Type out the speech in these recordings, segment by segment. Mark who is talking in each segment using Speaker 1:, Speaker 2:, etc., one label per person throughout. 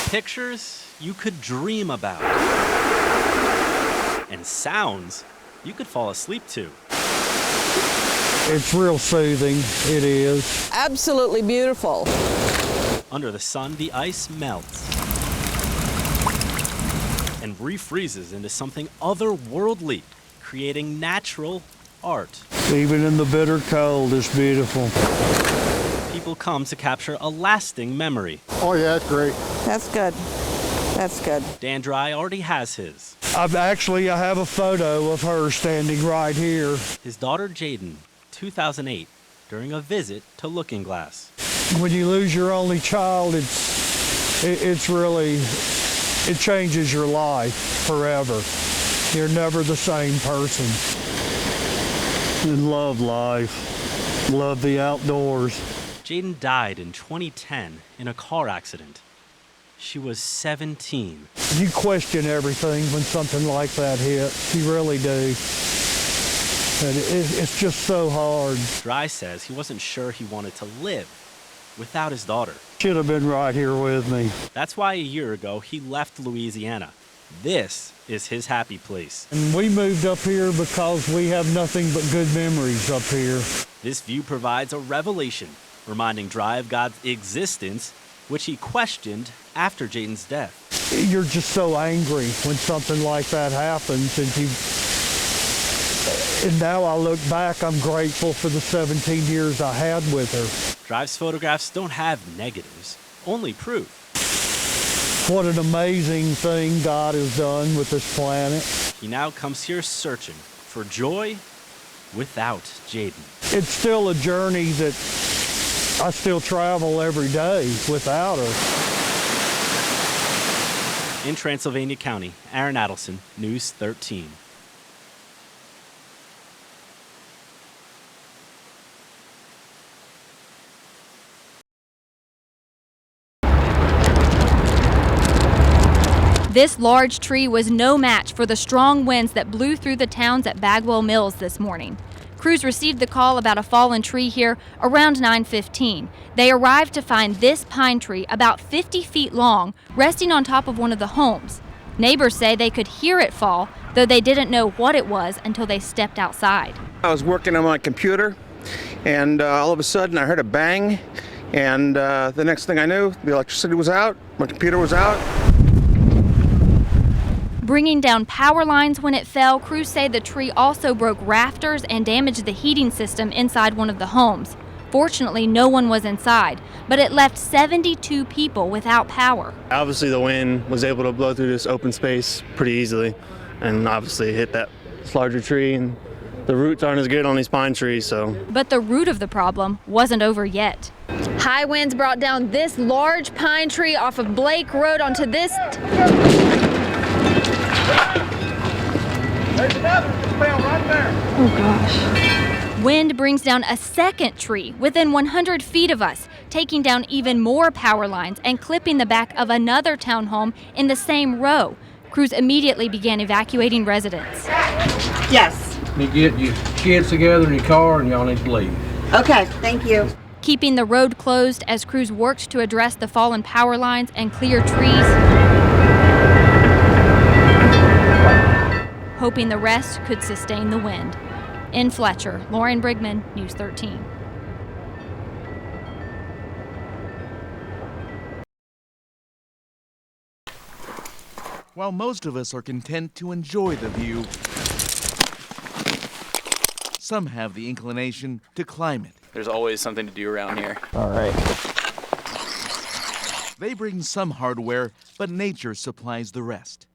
Speaker 1: Pictures you could dream about. And sounds you could fall asleep to.
Speaker 2: It's real soothing, it is.
Speaker 3: Absolutely beautiful.
Speaker 1: Under the sun, the ice melts and refreezes into something otherworldly, creating natural art.
Speaker 2: Even in the bitter cold, it's beautiful.
Speaker 1: People come to capture a lasting memory.
Speaker 4: Oh yeah, it's great.
Speaker 3: That's good. That's good.
Speaker 1: Dan Dry already has his.
Speaker 2: I have a photo of her standing right here.
Speaker 1: His daughter Jaden, 2008, during a visit to Looking Glass.
Speaker 2: When you lose your only child, it changes your life forever. You're never the same person. I love life, love the outdoors.
Speaker 1: Jaden died in 2010 in a car accident. She was 17.
Speaker 2: You question everything when something like that hits. You really do. And it's just so hard.
Speaker 1: Dry says he wasn't sure he wanted to live without his daughter.
Speaker 2: Should have been right here with me.
Speaker 1: That's why a year ago he left Louisiana. This is his happy place.
Speaker 2: And we moved up here because we have nothing but good memories up here.
Speaker 1: This view provides a revelation, reminding Dry of God's existence, which he questioned after Jaden's death.
Speaker 2: You're just so angry when something like that happens, and now I look back, I'm grateful for the 17 years I had with her.
Speaker 1: Dry's photographs don't have negatives, only proof.
Speaker 2: What an amazing thing God has done with this planet.
Speaker 1: He now comes here searching for joy without Jaden.
Speaker 2: It's still a journey that I still travel every day without her.
Speaker 1: In Transylvania County, Aaron Adelson, News 13.
Speaker 5: This large tree was no match for the strong winds that blew through the towns at Bagwell Mills this morning. Crews received the call about a fallen tree here around 9:15. They arrived to find this pine tree about 50 feet long resting on top of one of the homes. Neighbors say they could hear it fall, though they didn't know what it was until they stepped outside.
Speaker 6: I was working on my computer, and all of a sudden I heard a bang, and the next thing I knew, the electricity was out, my computer was out.
Speaker 5: Bringing down power lines when it fell, crews say the tree also broke rafters and damaged the heating system inside one of the homes. Fortunately, no one was inside, but it left 72 people without power.
Speaker 7: Obviously, the wind was able to blow through this open space pretty easily, and obviously hit that larger tree, and the roots aren't as good on these pine trees, so.
Speaker 5: But the root of the problem wasn't over yet. High winds brought down this large pine tree off of Blake Road onto this.
Speaker 6: There's another fell right there.
Speaker 5: Oh gosh. Wind brings down a second tree within 100 feet of us, taking down even more power lines and clipping the back of another townhome in the same row. Crews immediately began evacuating residents.
Speaker 8: Yes.
Speaker 9: You get your kids together in your car and y'all need to leave.
Speaker 8: Okay, thank you.
Speaker 5: Keeping the road closed as crews worked to address the fallen power lines and clear trees, hoping the rest could sustain the wind. In Fletcher, Lauren Brigman, News 13.
Speaker 10: While most of us are content to enjoy the view, some have the inclination to climb it.
Speaker 11: There's always something to do around here.
Speaker 10: All right. They bring some hardware, but nature supplies the rest.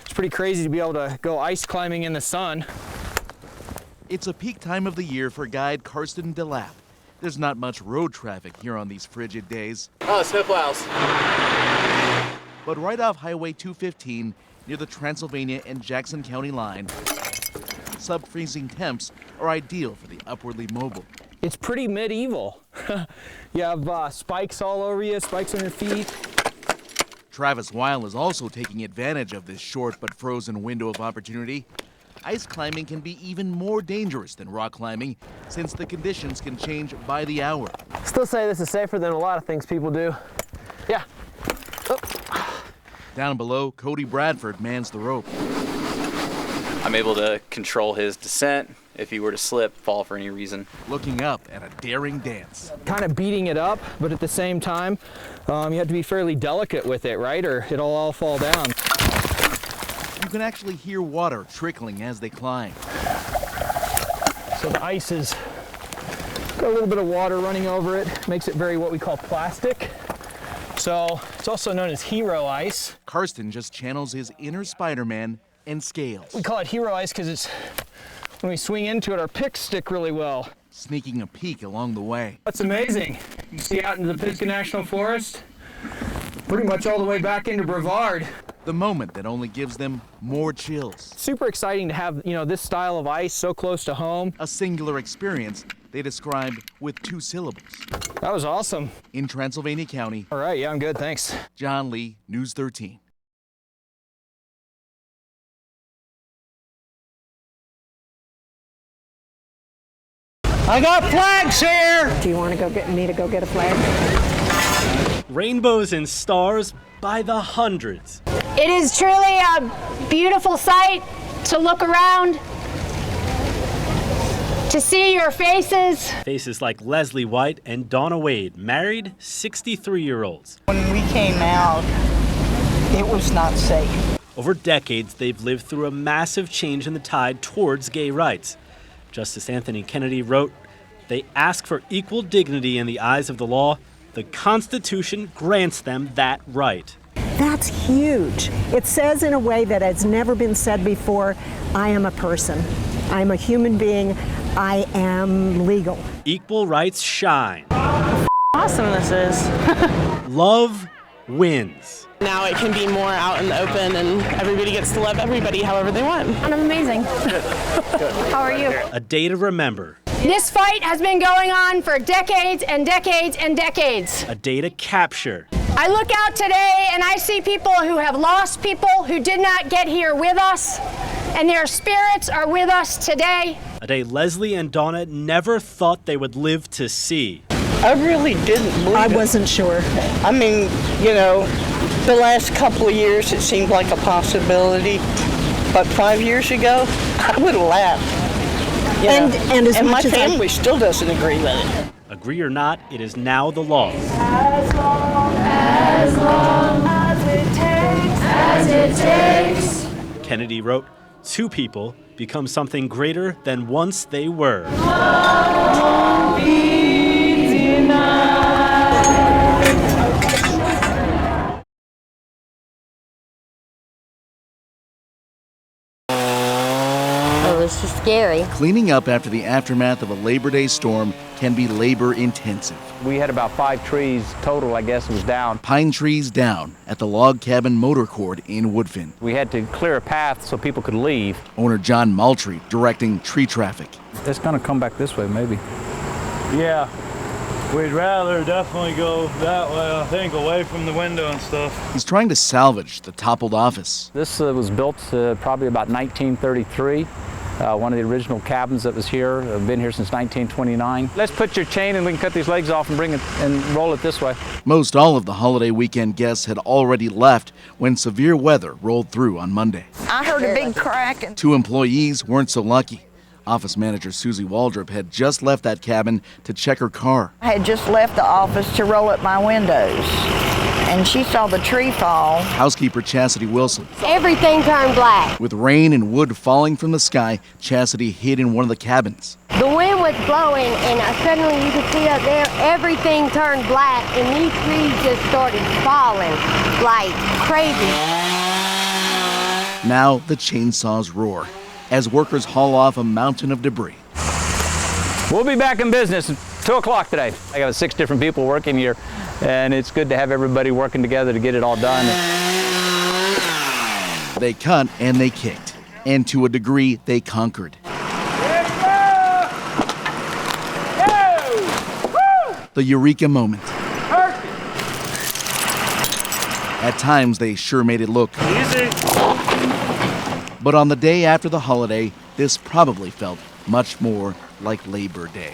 Speaker 12: It's pretty crazy to be able to go ice climbing in the sun.
Speaker 10: It's a peak time of the year for guide Karsten DeLapp. There's not much road traffic here on these frigid days.
Speaker 11: Oh, snowplows.
Speaker 10: But right off Highway 215, near the Transylvania and Jackson County line, sub-freezing temps are ideal for the upwardly mobile.
Speaker 12: It's pretty medieval. You have spikes all over you, spikes on your feet.
Speaker 10: Travis Weil is also taking advantage of this short but frozen window of opportunity. Ice climbing can be even more dangerous than rock climbing since the conditions can change by the hour.
Speaker 12: Still say this is safer than a lot of things people do. Yeah,
Speaker 10: Down below, Cody Bradford mans the rope.
Speaker 11: I'm able to control his descent if he were to slip, fall for any reason.
Speaker 10: Looking up at a daring dance.
Speaker 12: Kind of beating it up, but at the same time, you have to be fairly delicate with it, right? Or it'll all fall down.
Speaker 10: You can actually hear water trickling as they climb.
Speaker 12: So the ice is got a little bit of water running over it, makes it very what we call plastic. So it's also known as hero ice.
Speaker 10: Karsten just channels his inner Spider-Man and scales.
Speaker 12: We call it hero ice because it's when we swing into it, our picks stick really well.
Speaker 10: Sneaking a peek along the way.
Speaker 12: That's amazing. You see out into the Pisgah National Forest, pretty much all the way back into Brevard.
Speaker 10: The moment that only gives them more chills.
Speaker 12: Super exciting to have, this style of ice so close to home.
Speaker 10: A singular experience they described with 2 syllables.
Speaker 12: That was awesome.
Speaker 10: In Transylvania County.
Speaker 12: All right, yeah, I'm good, thanks.
Speaker 10: John Lee, News 13.
Speaker 2: I got flags here.
Speaker 3: Do you want to go get me to go get a flag?
Speaker 1: Rainbows and stars by the hundreds.
Speaker 4: It is truly a beautiful sight to look around, to see your faces.
Speaker 1: Faces like Leslie White and Donna Wade, married 63-year-olds.
Speaker 13: When we came out, it was not safe.
Speaker 1: Over decades, they've lived through a massive change in the tide towards gay rights. Justice Anthony Kennedy wrote, "They ask for equal dignity in the eyes of the law. The Constitution grants them that right."
Speaker 14: That's huge. It says in a way that has never been said before, I am a person. I'm a human being. I am legal.
Speaker 1: Equal rights shine.
Speaker 15: Awesome this is.
Speaker 1: Love wins.
Speaker 15: Now it can be more out in the open and everybody gets to love everybody however they want.
Speaker 4: And I'm amazing. How are you?
Speaker 1: A day to remember.
Speaker 4: This fight has been going on for decades and decades and decades.
Speaker 1: A day to capture.
Speaker 4: I look out today and I see people who have lost people who did not get here with us, and their spirits are with us today.
Speaker 1: A day Leslie and Donna never thought they would live to see.
Speaker 13: I really didn't believe
Speaker 14: I
Speaker 13: it.
Speaker 14: wasn't sure.
Speaker 13: I mean, the last couple of years it seemed like a possibility, but 5 years ago, I would have laughed.
Speaker 14: And as
Speaker 13: my
Speaker 14: much as
Speaker 13: family still doesn't agree with it.
Speaker 1: Agree or not, it is now the law.
Speaker 4: As long as it takes.
Speaker 1: Kennedy wrote, 2 people become something greater than once they were.
Speaker 4: Love won't be denied.
Speaker 16: This is scary.
Speaker 10: Cleaning up after the aftermath of a Labor Day storm can be labor intensive.
Speaker 17: We had about 5 trees total, I guess, was down.
Speaker 10: Pine trees down at the log cabin motor court in Woodfin.
Speaker 17: We had to clear a path so people could leave.
Speaker 10: Owner John Maltry directing tree traffic.
Speaker 17: It's going to come back this way, maybe.
Speaker 2: Yeah, we'd rather definitely go that way, I think, away from the window and stuff.
Speaker 10: He's trying to salvage the toppled office.
Speaker 17: This was built probably about 1933. One of the original cabins that was here. I've been here since 1929. Let's put your chain and we can cut these legs off and bring it and roll it this way.
Speaker 10: Most all of the holiday weekend guests had already left when severe weather rolled through on Monday.
Speaker 13: I heard a big crack. And
Speaker 10: 2 employees weren't so lucky. Office manager Susie Waldrop had just left that cabin to check her car.
Speaker 13: I had just left the office to roll up my windows, and she saw the tree fall.
Speaker 10: Housekeeper Chastity Wilson.
Speaker 4: Everything turned black.
Speaker 10: With rain and wood falling from the sky, Chastity hid in one of the cabins.
Speaker 4: The wind was blowing, and suddenly you could see up there, everything turned black, and these trees just started falling like crazy.
Speaker 10: Now the chainsaws roar as workers haul off a mountain of debris.
Speaker 17: We'll be back in business at 2 o'clock today. I got 6 different people working here, and it's good to have everybody working together to get it all done.
Speaker 10: They cut and they kicked, and to a degree, they conquered. The eureka moment. At times, they sure made it look easy. But on the day after the holiday, this probably felt much more like Labor Day.